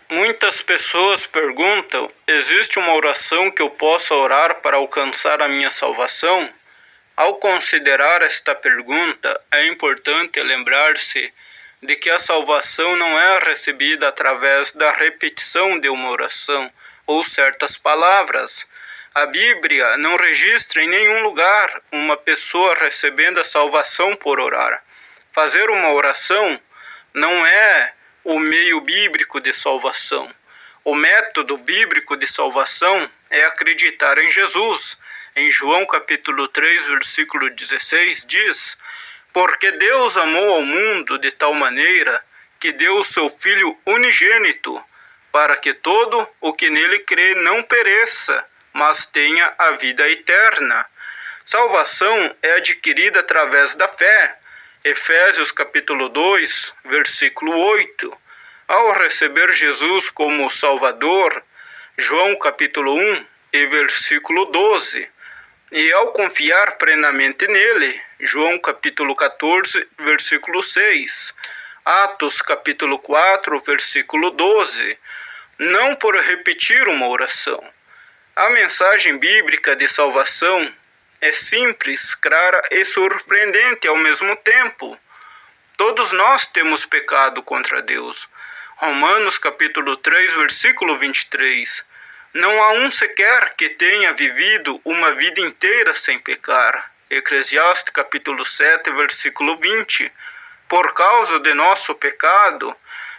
Muitas pessoas perguntam: existe uma oração que eu possa orar para alcançar a minha salvação? Ao considerar esta pergunta, é importante lembrar-se de que a salvação não é recebida através da repetição de uma oração ou certas palavras. A Bíblia não registra em nenhum lugar uma pessoa recebendo a salvação por orar. Fazer uma oração não é o meio bíblico de salvação. O método bíblico de salvação é acreditar em Jesus. Em João capítulo 3, versículo 16, diz: porque Deus amou ao mundo de tal maneira que deu o seu Filho unigênito, para que todo o que nele crê não pereça, mas tenha a vida eterna. Salvação é adquirida através da fé. Efésios capítulo 2, versículo 8. Ao receber Jesus como Salvador, João capítulo 1 e versículo 12. E ao confiar plenamente nele, João capítulo 14, versículo 6. Atos capítulo 4, versículo 12. Não por repetir uma oração. A mensagem bíblica de salvação é simples, clara e surpreendente ao mesmo tempo. Todos nós temos pecado contra Deus. Romanos capítulo 3, versículo 23. Não há um sequer que tenha vivido uma vida inteira sem pecar. Eclesiastes capítulo 7, versículo 20. Por causa de nosso pecado,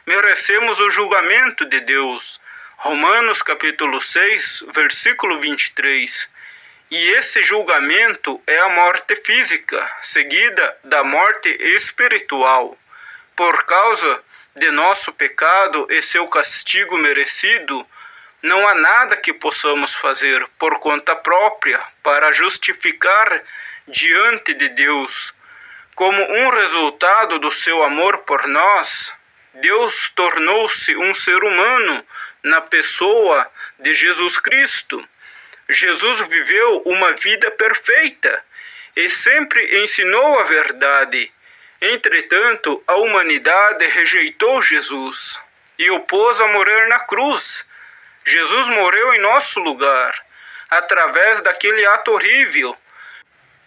merecemos o julgamento de Deus. Romanos capítulo 6, versículo 23. E esse julgamento é a morte física, seguida da morte espiritual. Por causa de nosso pecado e seu castigo merecido, não há nada que possamos fazer por conta própria para justificar diante de Deus. Como um resultado do seu amor por nós, Deus tornou-se um ser humano na pessoa de Jesus Cristo. Jesus viveu uma vida perfeita e sempre ensinou a verdade. Entretanto, a humanidade rejeitou Jesus e o pôs a morrer na cruz. Jesus morreu em nosso lugar, através daquele ato horrível.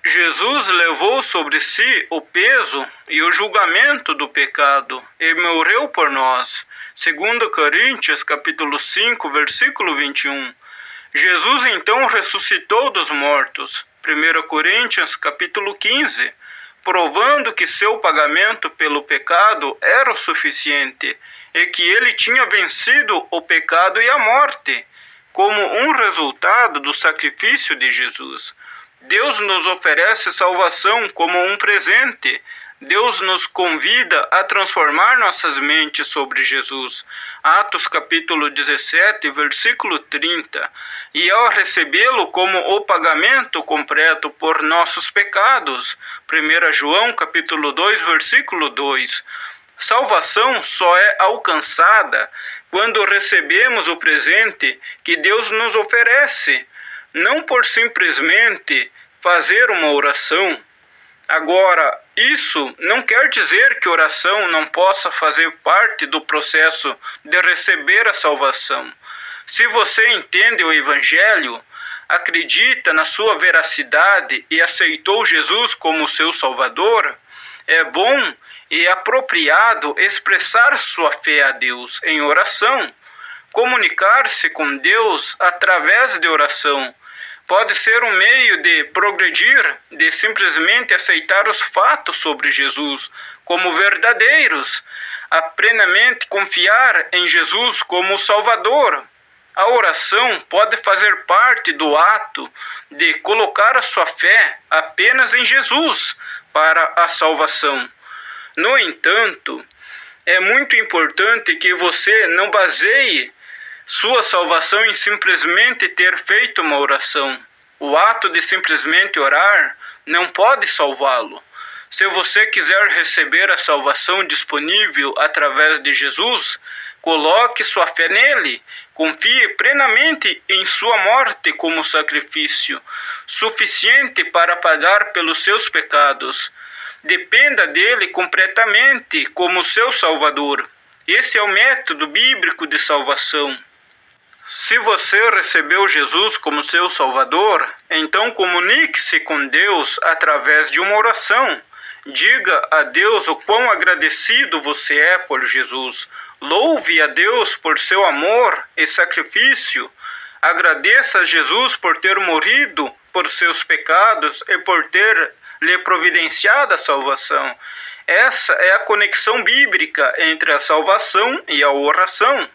Jesus levou sobre si o peso e o julgamento do pecado e morreu por nós. 2 Coríntios capítulo 5, versículo 21. Jesus então ressuscitou dos mortos. 1 Coríntios capítulo 15, provando que seu pagamento pelo pecado era o suficiente e que ele tinha vencido o pecado e a morte, como um resultado do sacrifício de Jesus. Deus nos oferece salvação como um presente. Deus nos convida a transformar nossas mentes sobre Jesus. Atos capítulo 17, versículo 30. E ao recebê-lo como o pagamento completo por nossos pecados. 1 João capítulo 2, versículo 2. Salvação só é alcançada quando recebemos o presente que Deus nos oferece, não por simplesmente fazer uma oração. Agora, isso não quer dizer que oração não possa fazer parte do processo de receber a salvação. Se você entende o Evangelho, acredita na sua veracidade e aceitou Jesus como seu Salvador, é bom e apropriado expressar sua fé a Deus em oração. Comunicar-se com Deus através de oração pode ser um meio de progredir, de simplesmente aceitar os fatos sobre Jesus como verdadeiros, a plenamente confiar em Jesus como Salvador. A oração pode fazer parte do ato de colocar a sua fé apenas em Jesus para a salvação. No entanto, é muito importante que você não baseie sua salvação em simplesmente ter feito uma oração. O ato de simplesmente orar não pode salvá-lo. Se você quiser receber a salvação disponível através de Jesus, coloque sua fé nele. Confie plenamente em sua morte como sacrifício, suficiente para pagar pelos seus pecados. Dependa dele completamente como seu Salvador. Esse é o método bíblico de salvação. Se você recebeu Jesus como seu Salvador, então comunique-se com Deus através de uma oração. Diga a Deus o quão agradecido você é por Jesus. Louve a Deus por seu amor e sacrifício. Agradeça a Jesus por ter morrido por seus pecados e por ter lhe providenciado a salvação. Essa é a conexão bíblica entre a salvação e a oração.